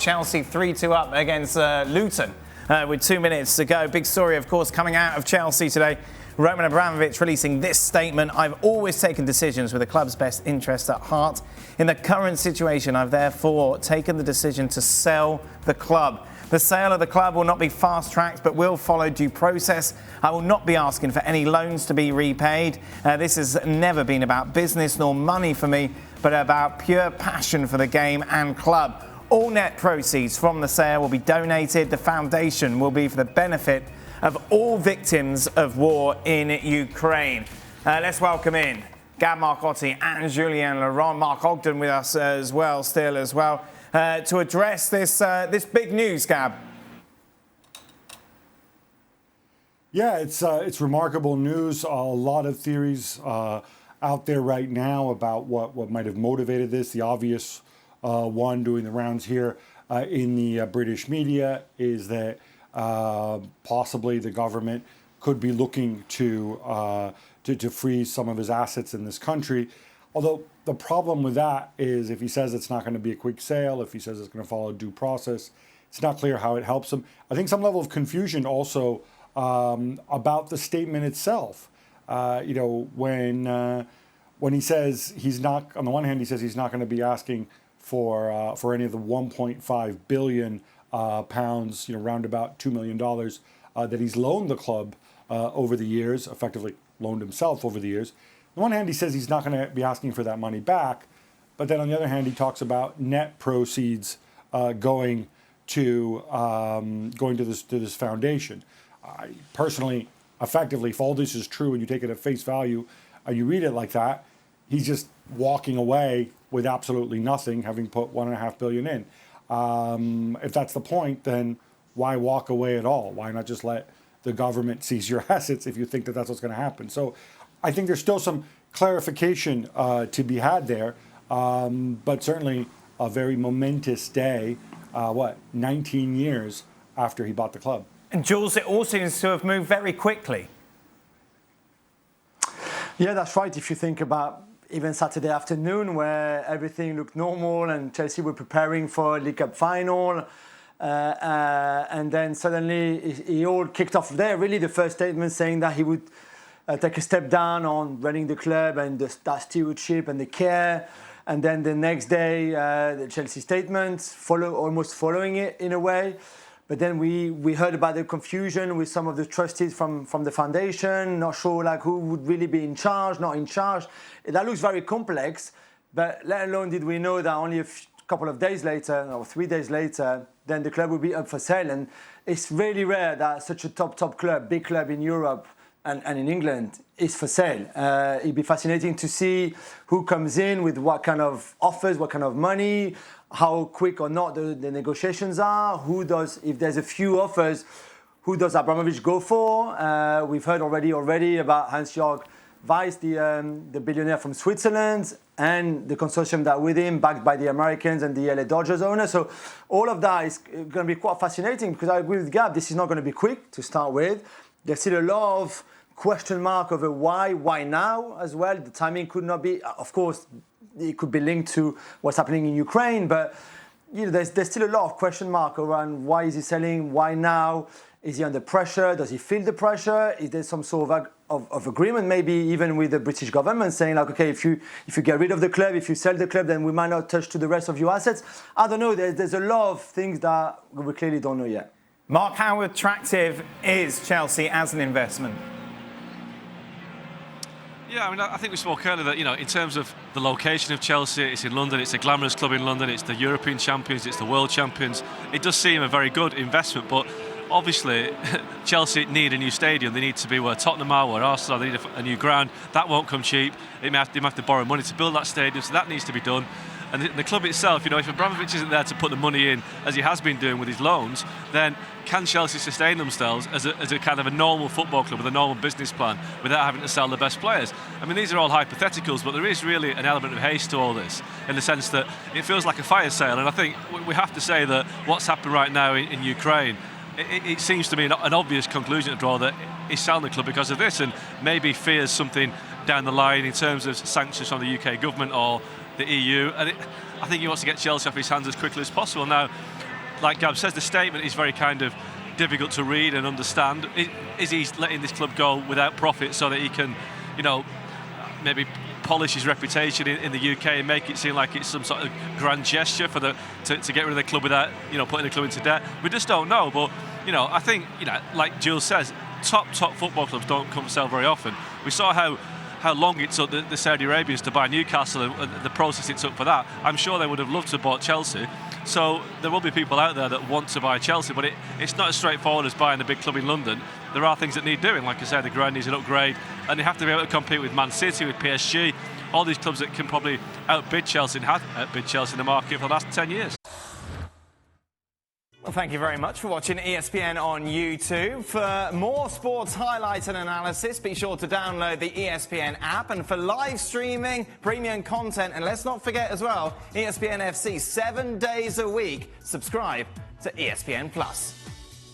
Chelsea 3-2 up against Luton with 2 minutes to go. Big story, of course, coming out of Chelsea today. Roman Abramovich releasing this statement: "I've always taken decisions with the club's best interest at heart. In the current situation, I've therefore taken the decision to sell the club. The sale of the club will not be fast-tracked, but will follow due process. I will not be asking for any loans to be repaid. This has never been about business nor money for me, but about pure passion for the game and club. All net proceeds from the sale will be donated. The foundation will be for the benefit of all victims of war in Ukraine." Let's welcome in Gab Marcotti and Julien. Mark Ogden with us as well, to address this big news, Gab. Yeah, it's remarkable news. A lot of theories out there right now about what might have motivated this. The obvious one doing the rounds here in the British media is that possibly the government could be looking to freeze some of his assets in this country. Although the problem with that is, if he says it's not going to be a quick sale, if he says it's going to follow due process, it's not clear how it helps him. I think some level of confusion also about the statement itself. When he says he's not, on the one hand, he says he's not going to be asking for any of the 1.5 billion pounds, round about $2 million that he's loaned the club over the years, effectively loaned himself over the years. On the one hand, he says he's not going to be asking for that money back, but then on the other hand, he talks about net proceeds going to this foundation. I personally, effectively, if all this is true and you take it at face value, you read it like that, he's just walking away with absolutely nothing, having put $1.5 billion in. If that's the point, then why walk away at all? Why not just let the government seize your assets if you think that that's what's going to happen? So I think there's still some clarification to be had there, but certainly a very momentous day, 19 years after he bought the club. And Jules, it all seems to have moved very quickly. Yeah, that's right. If you think about even Saturday afternoon, where everything looked normal and Chelsea were preparing for a League Cup final, and then suddenly it all kicked off there. Really, the first statement saying that he would take a step down on running the club and that stewardship and the care. And then the next day, the Chelsea statement, almost following it in a way. But then we heard about the confusion with some of the trustees from the foundation, not sure who would really be in charge, not in charge. That looks very complex, but let alone did we know that only a couple of days later, or 3 days later, then the club will be up for sale. And it's really rare that such a top club, big club in Europe and in England is for sale. It'd be fascinating to see who comes in with what kind of offers, what kind of money, how quick or not the negotiations are, if there's a few offers, who does Abramovich go for? We've heard already about Hans-Jörg Weiss, the billionaire from Switzerland, and the consortium that with him, backed by the Americans and the LA Dodgers owner. So all of that is going to be quite fascinating, because I agree with Gab, this is not going to be quick to start with. There's still a lot of question mark over why now as well. The timing could not be, of course, it could be linked to what's happening in Ukraine, but there's still a lot of question mark around why is he selling, why now, is he under pressure, does he feel the pressure, is there some sort of agreement maybe even with the British government saying okay, if you get rid of the club, if you sell the club, then we might not touch to the rest of your assets. I don't know, there's a lot of things that we clearly don't know yet. Mark, how attractive is Chelsea as an investment? Yeah, I think we spoke earlier that, in terms of the location of Chelsea, it's in London, it's a glamorous club in London, it's the European champions, it's the world champions. It does seem a very good investment, but obviously Chelsea need a new stadium. They need to be where Tottenham are, where Arsenal are. They need a new ground. That won't come cheap. They might have to borrow money to build that stadium, so that needs to be done. And the club itself, if Abramovich isn't there to put the money in, as he has been doing with his loans, then can Chelsea sustain themselves as a kind of a normal football club with a normal business plan without having to sell the best players? These are all hypotheticals, but there is really an element of haste to all this, in the sense that it feels like a fire sale. And I think we have to say that what's happened right now in Ukraine, it seems to me an obvious conclusion to draw that he's selling the club because of this, and maybe fears something down the line in terms of sanctions from the UK government or the EU. And I think he wants to get Chelsea off his hands as quickly as possible. Now, like Gab says, the statement is very kind of difficult to read and understand. Is he letting this club go without profit so that he can, maybe polish his reputation in the UK and make it seem like it's some sort of grand gesture for to get rid of the club without putting the club into debt? We just don't know. But I think like Jules says, top football clubs don't come to sell very often. We saw how long it took the Saudi Arabians to buy Newcastle and the process it took for that. I'm sure they would have loved to have bought Chelsea. So there will be people out there that want to buy Chelsea, but it's not as straightforward as buying a big club in London. There are things that need doing. Like I said, the ground needs an upgrade, and they have to be able to compete with Man City, with PSG, all these clubs that can probably outbid Chelsea and have outbid Chelsea in the market for the last 10 years. Well, thank you very much for watching ESPN on YouTube. For more sports highlights and analysis, be sure to download the ESPN app. And for live streaming, premium content, and let's not forget as well, ESPN FC 7 days a week. Subscribe to ESPN Plus.